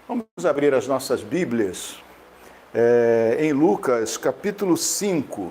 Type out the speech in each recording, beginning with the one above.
Vamos abrir as nossas Bíblias em Lucas, capítulo 5.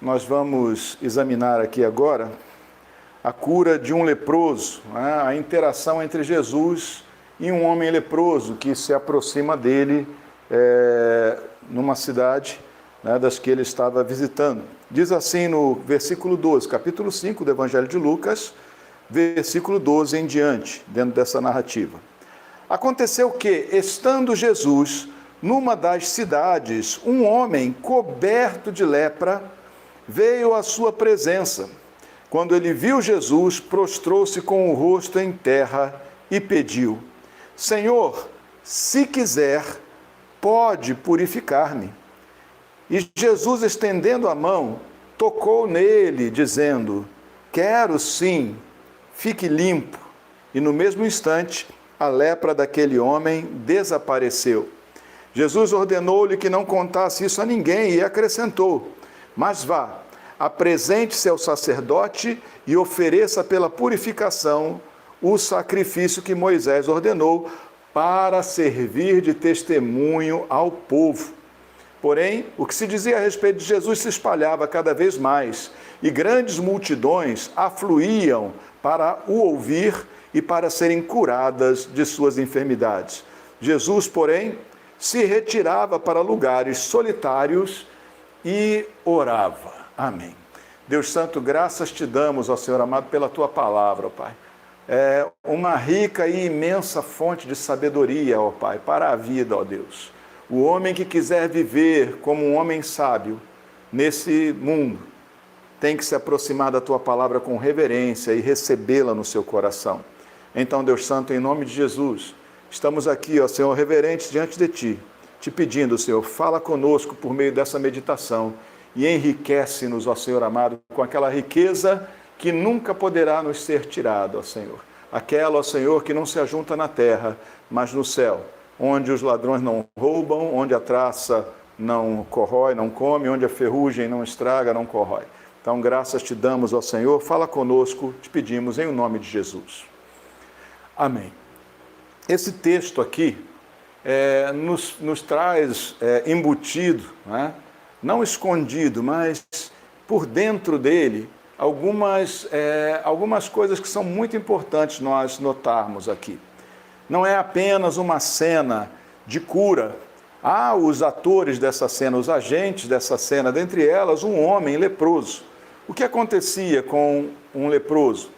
Nós vamos examinar aqui agora a cura de um leproso, a interação entre Jesus e um homem leproso que se aproxima dele numa cidade das que ele estava visitando. Diz assim no versículo 12, capítulo 5 do Evangelho de Lucas, versículo 12 em diante, dentro dessa narrativa. Aconteceu que, estando Jesus numa das cidades, um homem coberto de lepra veio à sua presença. Quando ele viu Jesus, prostrou-se com o rosto em terra e pediu: Senhor, se quiser, pode purificar-me. E Jesus, estendendo a mão, tocou nele, dizendo: Quero sim, fique limpo. E no mesmo instante, a lepra daquele homem desapareceu. Jesus ordenou-lhe que não contasse isso a ninguém e acrescentou: Mas vá, apresente-se ao sacerdote e ofereça pela purificação o sacrifício que Moisés ordenou para servir de testemunho ao povo. Porém, o que se dizia a respeito de Jesus se espalhava cada vez mais, e grandes multidões afluíam para o ouvir e para serem curadas de suas enfermidades. Jesus, porém, se retirava para lugares solitários e orava. Amém. Deus Santo, graças te damos, ó Senhor amado, pela tua palavra, ó Pai. É uma rica e imensa fonte de sabedoria, ó Pai, para a vida, ó Deus. O homem que quiser viver como um homem sábio nesse mundo tem que se aproximar da tua palavra com reverência e recebê-la no seu coração. Então, Deus Santo, em nome de Jesus, estamos aqui, ó Senhor, reverentes diante de Ti, te pedindo, Senhor, fala conosco por meio dessa meditação e enriquece-nos, ó Senhor amado, com aquela riqueza que nunca poderá nos ser tirada, ó Senhor. Aquela, ó Senhor, que não se ajunta na terra, mas no céu, onde os ladrões não roubam, onde a traça não corrói, não come, onde a ferrugem não estraga, não corrói. Então, graças te damos, ó Senhor, fala conosco, te pedimos em nome de Jesus. Amém. Esse texto aqui nos traz embutido, não escondido, mas por dentro dele, algumas coisas que são muito importantes nós notarmos aqui. Não é apenas uma cena de cura. Há os atores dessa cena, os agentes dessa cena, dentre elas um homem leproso. O que acontecia com um leproso?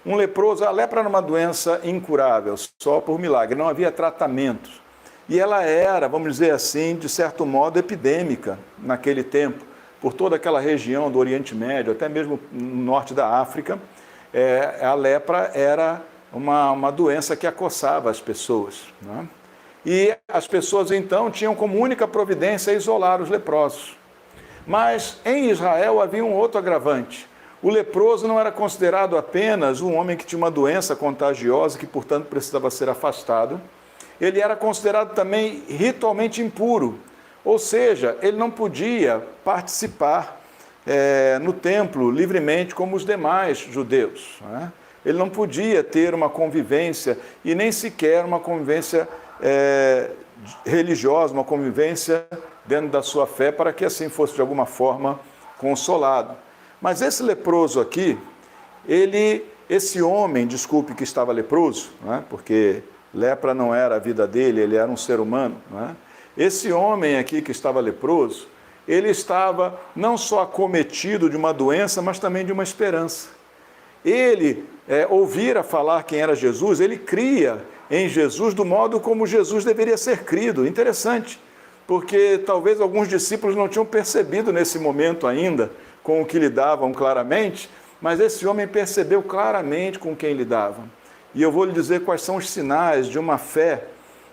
Um leproso, a lepra era uma doença incurável, só por milagre, não havia tratamento. E ela era, vamos dizer assim, de certo modo, epidêmica naquele tempo, por toda aquela região do Oriente Médio, até mesmo no norte da África. A lepra era uma doença que acossava as pessoas. Né? E as pessoas, então, tinham como única providência isolar os leprosos. Mas em Israel havia um outro agravante. O leproso não era considerado apenas um homem que tinha uma doença contagiosa, que, portanto, precisava ser afastado. Ele era considerado também ritualmente impuro, ou seja, ele não podia participar no templo livremente como os demais judeus. Né? Ele não podia ter uma convivência, e nem sequer uma convivência religiosa, uma convivência dentro da sua fé, para que assim fosse de alguma forma consolado. Mas esse leproso aqui, esse homem, desculpe, que estava leproso, porque lepra não era a vida dele, ele era um ser humano. Esse homem aqui que estava leproso, ele estava não só acometido de uma doença, mas também de uma esperança. Ele ouvira falar quem era Jesus, ele cria em Jesus do modo como Jesus deveria ser crido. Interessante, porque talvez alguns discípulos não tinham percebido nesse momento ainda com o que lidavam claramente, mas esse homem percebeu claramente com quem lidava. E eu vou lhe dizer quais são os sinais de uma fé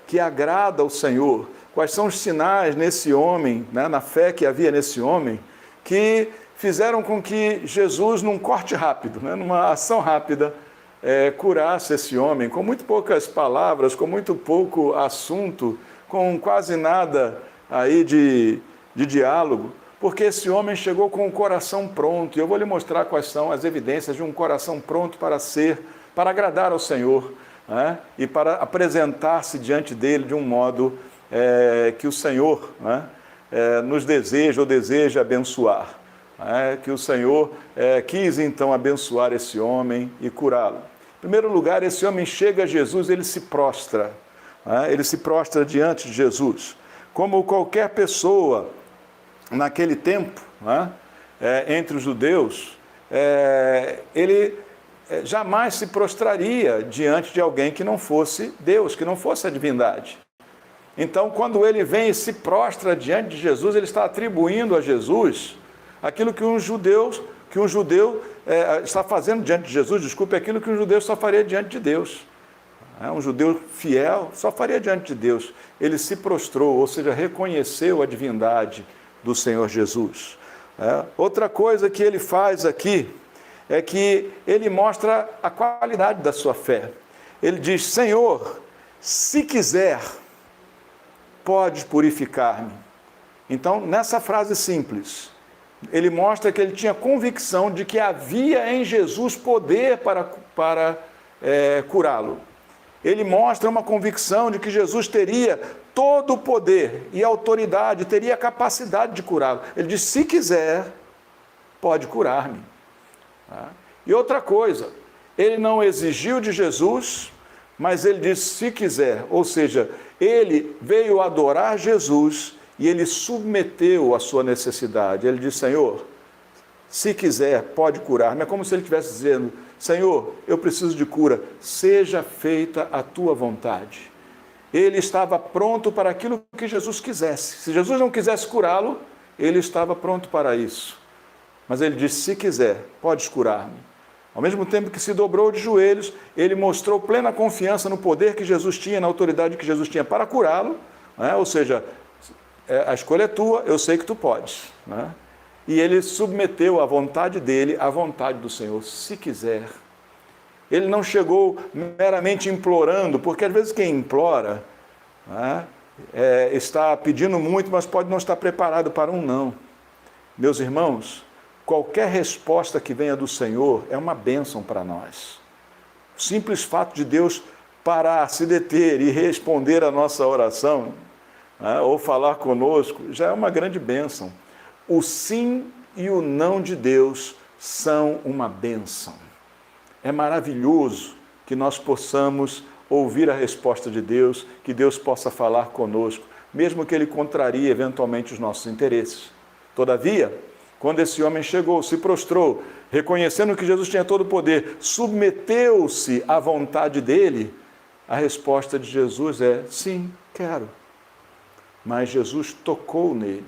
que agrada ao Senhor, quais são os sinais nesse homem, na fé que havia nesse homem, que fizeram com que Jesus, num corte rápido, numa ação rápida, curasse esse homem, com muito poucas palavras, com muito pouco assunto, com quase nada aí de diálogo, porque esse homem chegou com o coração pronto. E eu vou lhe mostrar quais são as evidências de um coração pronto para agradar ao Senhor, né, e para apresentar-se diante dele de um modo que o Senhor, né, nos deseja ou deseja abençoar. Que o Senhor quis então abençoar esse homem e curá-lo. Em primeiro lugar, esse homem chega a Jesus, ele se prostra. Ele se prostra diante de Jesus. Como qualquer pessoa naquele tempo, entre os judeus, ele jamais se prostraria diante de alguém que não fosse Deus, que não fosse a divindade. Então, quando ele vem e se prostra diante de Jesus, ele está atribuindo a Jesus aquilo que um judeu está fazendo diante de Jesus, desculpe, aquilo que um judeu só faria diante de Deus. Um judeu fiel só faria diante de Deus. Ele se prostrou, ou seja, reconheceu a divindade do Senhor Jesus. Outra coisa que ele faz aqui é que ele mostra a qualidade da sua fé. Ele diz: Senhor, se quiser, pode purificar-me. Então, nessa frase simples, ele mostra que ele tinha convicção de que havia em Jesus poder para curá-lo. Ele mostra uma convicção de que Jesus teria todo o poder e autoridade, teria a capacidade de curá-lo. Ele diz: se quiser, pode curar-me. E outra coisa, ele não exigiu de Jesus, mas ele disse: se quiser. Ou seja, ele veio adorar Jesus e ele submeteu a sua necessidade. Ele disse: Senhor, se quiser, pode curar-me. É como se ele estivesse dizendo: Senhor, eu preciso de cura, seja feita a tua vontade. Ele estava pronto para aquilo que Jesus quisesse. Se Jesus não quisesse curá-lo, ele estava pronto para isso. Mas ele disse: se quiser, podes curar-me. Ao mesmo tempo que se dobrou de joelhos, ele mostrou plena confiança no poder que Jesus tinha, na autoridade que Jesus tinha para curá-lo, ou seja, a escolha é tua, eu sei que tu podes. E ele submeteu a vontade dele à vontade do Senhor, se quiser. Ele não chegou meramente implorando, porque às vezes quem implora está pedindo muito, mas pode não estar preparado para um não. Meus irmãos, qualquer resposta que venha do Senhor é uma bênção para nós. O simples fato de Deus parar, se deter e responder a nossa oração, ou falar conosco, já é uma grande bênção. O sim e o não de Deus são uma bênção. É maravilhoso que nós possamos ouvir a resposta de Deus, que Deus possa falar conosco, mesmo que Ele contrarie eventualmente os nossos interesses. Todavia, quando esse homem chegou, se prostrou, reconhecendo que Jesus tinha todo o poder, submeteu-se à vontade dele, a resposta de Jesus é: sim, quero. Mas Jesus tocou nele.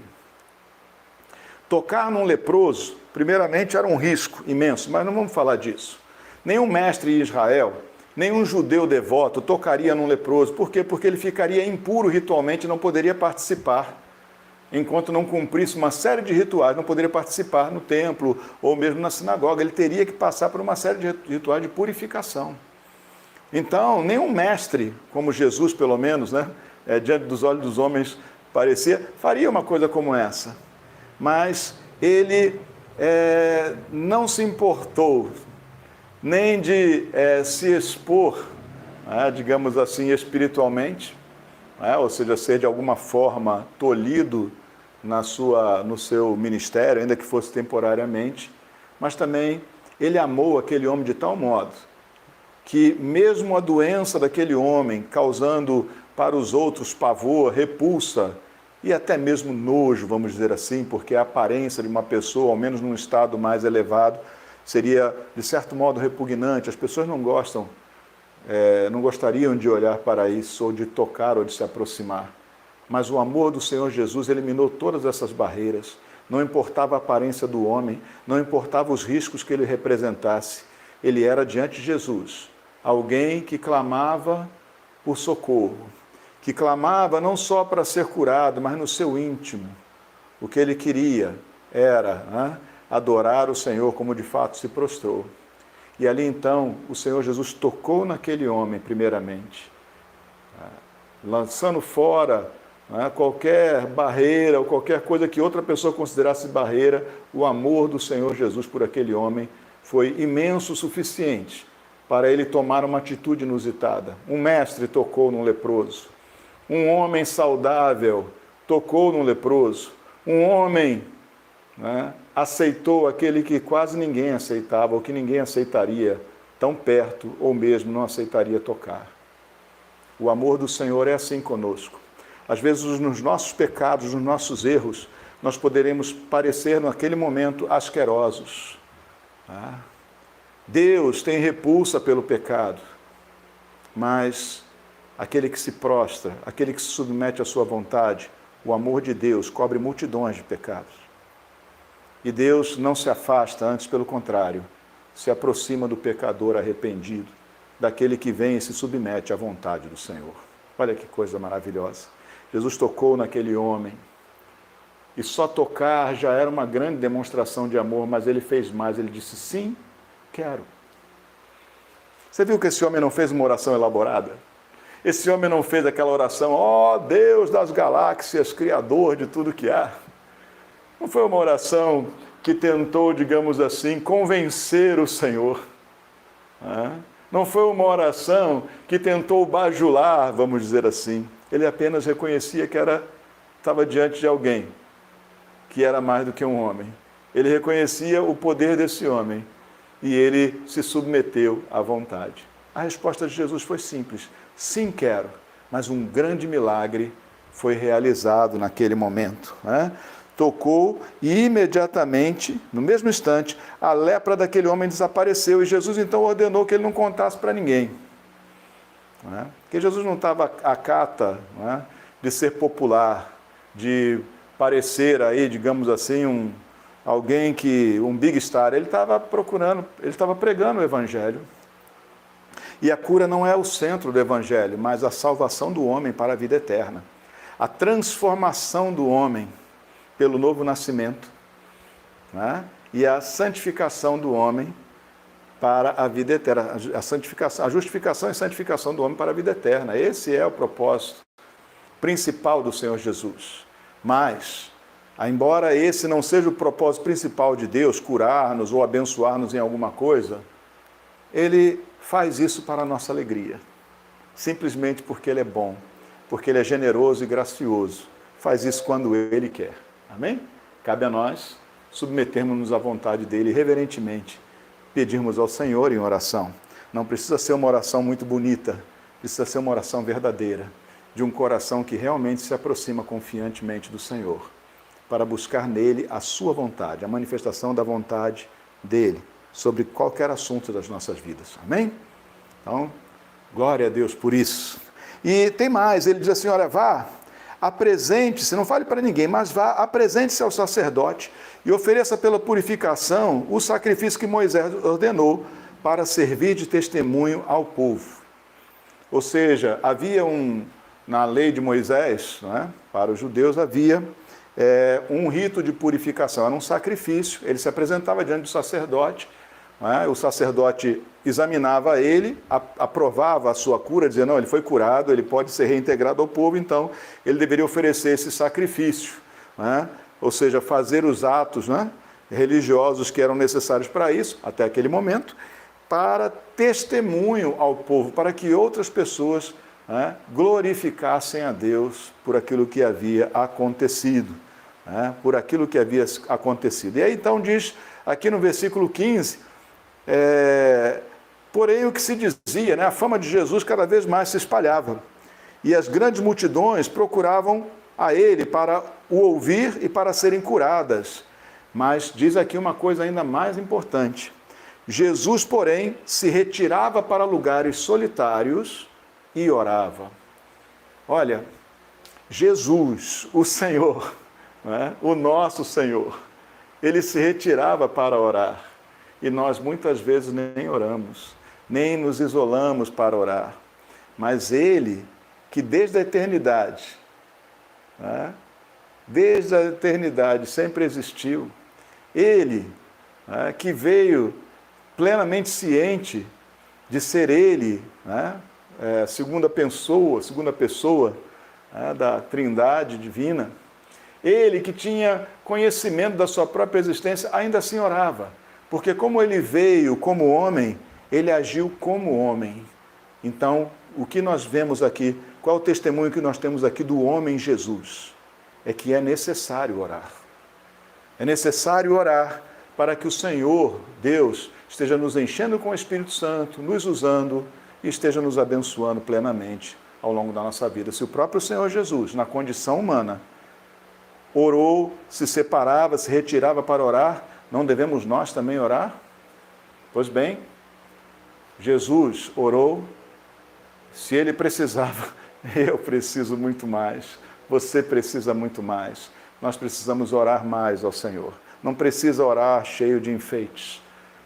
Tocar num leproso, primeiramente, era um risco imenso, mas não vamos falar disso. Nenhum mestre em Israel, nenhum judeu devoto tocaria num leproso. Por quê? Porque ele ficaria impuro ritualmente e não poderia participar. Enquanto não cumprisse uma série de rituais, não poderia participar no templo ou mesmo na sinagoga. Ele teria que passar por uma série de rituais de purificação. Então, nenhum mestre, como Jesus pelo menos, diante dos olhos dos homens parecia, faria uma coisa como essa. Mas ele não se importou nem de se expor, digamos assim, espiritualmente, ou seja, ser de alguma forma tolhido no seu ministério, ainda que fosse temporariamente, mas também ele amou aquele homem de tal modo que mesmo a doença daquele homem causando para os outros pavor, repulsa e até mesmo nojo, vamos dizer assim, porque a aparência de uma pessoa, ao menos num estado mais elevado, seria de certo modo repugnante. As pessoas não gostariam de olhar para isso, ou de tocar, ou de se aproximar. Mas o amor do Senhor Jesus eliminou todas essas barreiras. Não importava a aparência do homem, não importava os riscos que ele representasse. Ele era, diante de Jesus, alguém que clamava por socorro, que clamava não só para ser curado, mas no seu íntimo. O que ele queria era adorar o Senhor como de fato se prostrou. E ali então o Senhor Jesus tocou naquele homem primeiramente, lançando fora qualquer barreira ou qualquer coisa que outra pessoa considerasse barreira. O amor do Senhor Jesus por aquele homem foi imenso o suficiente para ele tomar uma atitude inusitada. Um mestre tocou num leproso. Um homem saudável tocou num leproso. Um homem, né, aceitou aquele que quase ninguém aceitava, ou que ninguém aceitaria tão perto, ou mesmo não aceitaria tocar. O amor do Senhor é assim conosco. Às vezes, nos nossos pecados, nos nossos erros, nós poderemos parecer, naquele momento, asquerosos. Deus tem repulsa pelo pecado, mas aquele que se prostra, aquele que se submete à sua vontade, o amor de Deus cobre multidões de pecados. E Deus não se afasta, antes pelo contrário, se aproxima do pecador arrependido, daquele que vem e se submete à vontade do Senhor. Olha que coisa maravilhosa. Jesus tocou naquele homem, e só tocar já era uma grande demonstração de amor, mas ele fez mais, ele disse, sim, quero. Você viu que esse homem não fez uma oração elaborada? Esse homem não fez aquela oração, ó Deus das galáxias, Criador de tudo que há. Não foi uma oração que tentou, digamos assim, convencer o Senhor. Não foi uma oração que tentou bajular, vamos dizer assim. Ele apenas reconhecia que estava diante de alguém que era mais do que um homem. Ele reconhecia o poder desse homem e ele se submeteu à vontade. A resposta de Jesus foi simples, sim, quero, mas um grande milagre foi realizado naquele momento. Tocou e imediatamente, no mesmo instante, a lepra daquele homem desapareceu e Jesus então ordenou que ele não contasse para ninguém. Porque Jesus não estava à cata de ser popular, de parecer aí, digamos assim, um big star. Ele estava pregando o Evangelho. E a cura não é o centro do Evangelho, mas a salvação do homem para a vida eterna. A transformação do homem pelo novo nascimento, e a santificação do homem para a vida eterna. A justificação e santificação do homem para a vida eterna. Esse é o propósito principal do Senhor Jesus. Mas, embora esse não seja o propósito principal de Deus, curar-nos ou abençoar-nos em alguma coisa, Ele faz isso para a nossa alegria. Simplesmente porque Ele é bom, porque Ele é generoso e gracioso. Faz isso quando Ele quer. Amém? Cabe a nós submetermos-nos à vontade dEle reverentemente, pedirmos ao Senhor em oração. Não precisa ser uma oração muito bonita, precisa ser uma oração verdadeira, de um coração que realmente se aproxima confiantemente do Senhor, para buscar nele a sua vontade, a manifestação da vontade dele, sobre qualquer assunto das nossas vidas. Amém? Então, glória a Deus por isso. E tem mais, ele diz assim, olha, vá, apresente-se, não fale para ninguém, mas vá, apresente-se ao sacerdote e ofereça pela purificação o sacrifício que Moisés ordenou para servir de testemunho ao povo. Ou seja, havia na lei de Moisés, para os judeus, havia um rito de purificação, era um sacrifício, ele se apresentava diante do sacerdote, o sacerdote examinava ele, aprovava a sua cura, dizendo, não, ele foi curado, ele pode ser reintegrado ao povo, então ele deveria oferecer esse sacrifício, ou seja, fazer os atos religiosos que eram necessários para isso, até aquele momento, para testemunho ao povo, para que outras pessoas glorificassem a Deus por aquilo que havia acontecido. E aí então diz, aqui no versículo 15, porém o que se dizia, a fama de Jesus cada vez mais se espalhava, e as grandes multidões procuravam a ele para o ouvir e para serem curadas. Mas diz aqui uma coisa ainda mais importante, Jesus, porém, se retirava para lugares solitários e orava. Olha, Jesus, o Senhor, o nosso Senhor, ele se retirava para orar. E nós muitas vezes nem oramos, nem nos isolamos para orar. Mas ele, que desde a eternidade sempre existiu, ele, que veio plenamente ciente de ser ele, segunda pessoa da Trindade divina, ele que tinha conhecimento da sua própria existência, ainda assim orava, porque como ele veio como homem, ele agiu como homem. Então, o que nós vemos aqui, qual é o testemunho que nós temos aqui do homem Jesus? É que é necessário orar. É necessário orar para que o Senhor, Deus, esteja nos enchendo com o Espírito Santo, nos usando e esteja nos abençoando plenamente ao longo da nossa vida. Se o próprio Senhor Jesus, na condição humana, orou, se separava, se retirava para orar, não devemos nós também orar? Pois bem, Jesus orou, se ele precisava, eu preciso muito mais, você precisa muito mais. Nós precisamos orar mais ao Senhor. Não precisa orar cheio de enfeites.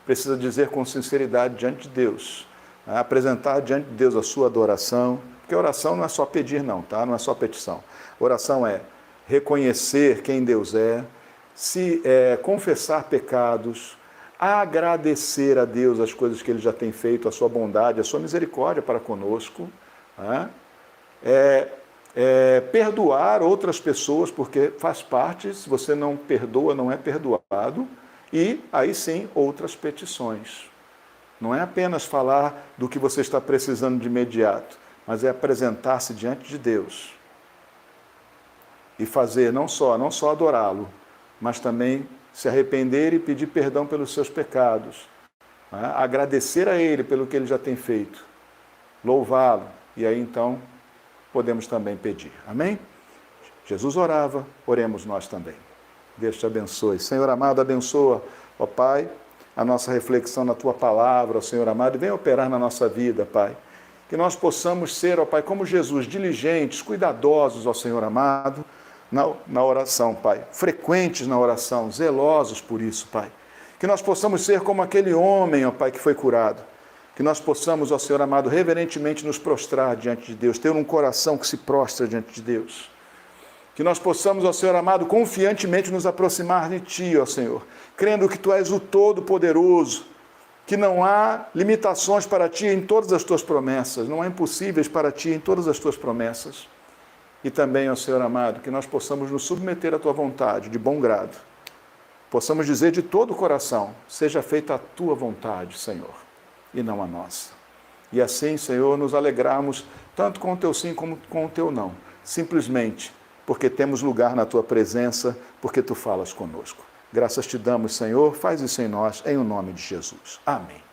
Precisa dizer com sinceridade diante de Deus, apresentar diante de Deus a sua adoração, porque oração não é só pedir não, tá? Não é só petição. Oração é reconhecer quem Deus é, confessar pecados, agradecer a Deus as coisas que Ele já tem feito, a sua bondade, a sua misericórdia para conosco, perdoar outras pessoas, porque faz parte, se você não perdoa, não é perdoado, e aí sim outras petições. Não é apenas falar do que você está precisando de imediato, mas é apresentar-se diante de Deus e fazer não só adorá-lo, mas também se arrepender e pedir perdão pelos seus pecados, agradecer a Ele pelo que Ele já tem feito, louvá-lo, e aí então podemos também pedir. Amém? Jesus orava, oremos nós também. Deus te abençoe. Senhor amado, abençoa, ó Pai, a nossa reflexão na Tua palavra, ó Senhor amado, e venha operar na nossa vida, Pai. Que nós possamos ser, ó Pai, como Jesus, diligentes, cuidadosos, ó Senhor amado, na oração, Pai. Frequentes na oração, zelosos por isso, Pai. Que nós possamos ser como aquele homem, ó Pai, que foi curado. Que nós possamos, ó Senhor amado, reverentemente nos prostrar diante de Deus, ter um coração que se prostra diante de Deus. Que nós possamos, ó Senhor amado, confiantemente nos aproximar de Ti, ó Senhor, crendo que Tu és o Todo-Poderoso, que não há limitações para Ti em todas as Tuas promessas, não há impossíveis para Ti em todas as Tuas promessas. E também, ó Senhor amado, que nós possamos nos submeter à Tua vontade, de bom grado. Possamos dizer de todo o coração, seja feita a Tua vontade, Senhor, e não a nossa. E assim, Senhor, nos alegrarmos tanto com o Teu sim como com o Teu não. Simplesmente porque temos lugar na Tua presença, porque Tu falas conosco. Graças Te damos, Senhor, faz isso em nós, em o nome de Jesus. Amém.